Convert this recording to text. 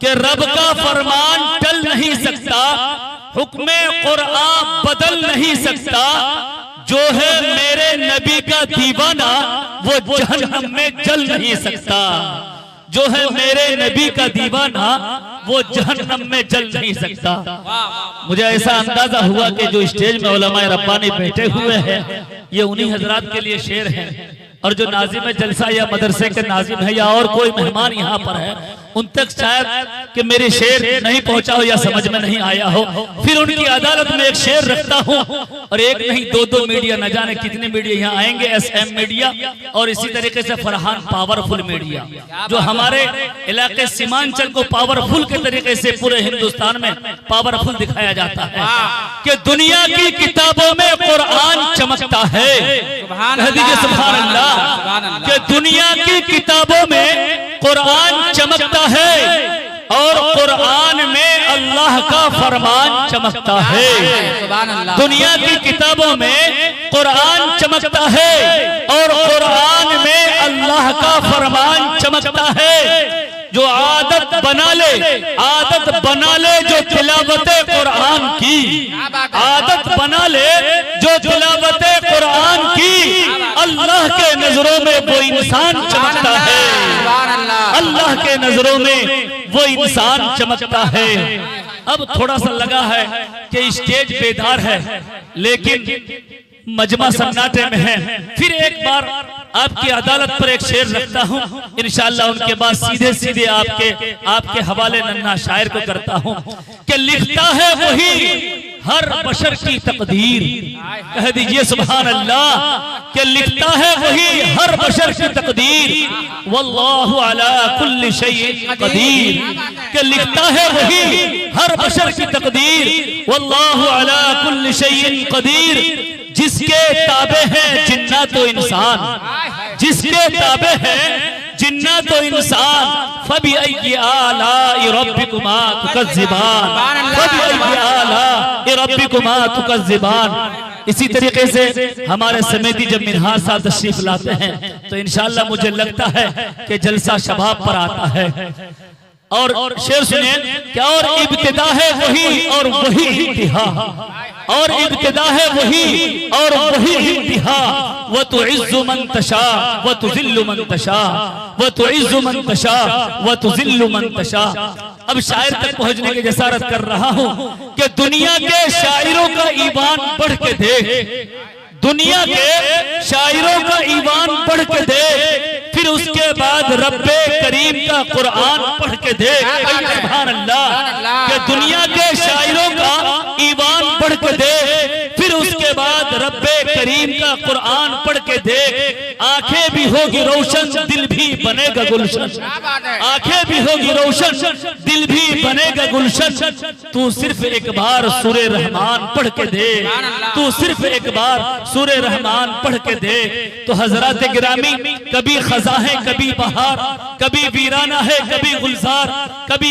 कि रब का फरमान टल नहीं सकता, हुक्म कुरान बदल नहीं सकता। जो है मेरे नबी का दीवाना वो जहन्नम में जल नहीं सकता। जो है मेरे नबी का दीवाना वो जहन्नम में जल नहीं सकता। मुझे ऐसा अंदाजा हुआ कि जो स्टेज में उलमाए रब्बानी बैठे हुए हैं ये उन्हीं हजरात के लिए शेर है, और जो नाजिम जलसा या मदरसे के नाजिम है या और कोई मेहमान यहाँ पर है उन तक शायद कि मेरे शेर नहीं पहुंचा हो या समझ में नहीं आया हो। फिर उनकी अदालत में एक शेर रखता हूँ, और एक नहीं दो मीडिया, न जाने कितने मीडिया यहाँ आएंगे, SM मीडिया और इसी तरीके से फरहान पावरफुल मीडिया, जो हमारे इलाके सीमांचल को पावरफुल के तरीके से पूरे हिंदुस्तान में पावरफुल दिखाया जाता है कि दुनिया की किताबों में कुरान चमकता है। कह दीजिए सुभान अल्लाह। कि दुनिया की किताबों में कुरान चमकता है और कुरान में अल्लाह का फरमान चमकता है। दुनिया की किताबों में कुरान चमकता है और कुरान में अल्लाह का फरमान चमकता है। जो आदत बना ले जो तिलावत कुरान की, आदत बना ले जो तिलावत कुरान की, अल्लाह के नजरों में वो इंसान चमकता है। अल्लाह के नजरों में वो इंसान चमकता है। अब थोड़ा सा लगा है कि स्टेज बेदार है लेकिन मजमा सन्नाटे में है। फिर एक बार आपकी अदालत पर एक शेर रखता हूँ, इंशाअल्लाह उनके बाद सीधे सीधे आपके हवाले नन्हा शायर को करता हूँ कि लिखता है वही हर बशर की तकदीर। कह दीजिए सुभान अल्लाह। कि लिखता है वही हर बशर की तकदीर, वल्लाहु अला कुल्ली शैइन कदीर। कि लिखता है वही हर बशर की तकदीर, वल्लाहु अला कुल्ली शैइन कदीर। जिसके ताबे हैं जिन्नात तो इंसान, जिसके ताबे हैं जिन्नात तो इंसान, फबी आलाइ रब्बिकुमा तुकज़्ज़िबान, फबी आलाइ रब्बिकुमा तुकज़्ज़िबान। इसी तरीके से हमारे समेती जब मिनहाज साहब तशरीफ लाते हैं तो इंशाअल्लाह मुझे लगता है कि जलसा शबाब पर आता है। और शेर सुनिए क्या, और इब्तिदा है वही और वही इंतहा, और इब्तिदा है वही और वही इंतहा। व तुइज़्ज़ु मन तशा व तुज़िल्लु मन तशा, व तुइज़्ज़ु मन तशा व तुज़िल्लु मन तशा। अब शायर तक पहुंचने की जसारत कर रहा हूं कि दुनिया के शायरों का ईमान बढ़ के देख, दुनिया के शायरों का ईमान बढ़ के देख, फिर उसके बाद रब्बे करीम का कुरान पढ़ के देख। सुभान अल्लाह। कि दुनिया के शायरों का ईमान बढ़ के देख, फिर उसके बाद रब्बे करीम का कुरान पढ़ के देख। आंखें भी होगी रोशन दिल भी बनेगा गुलशन, आंखें भी होगी रोशन दिल भी बनेगा गुलशन। तू सिर्फ एक बार सूरे रहमान पढ़ के देख, तू सिर्फ एक बार सूरे रहमान पढ़ के देख। तो हजरात गिरामी, कभी खजा है कभी बहार, कभी वीराना है कभी गुलजार, कभी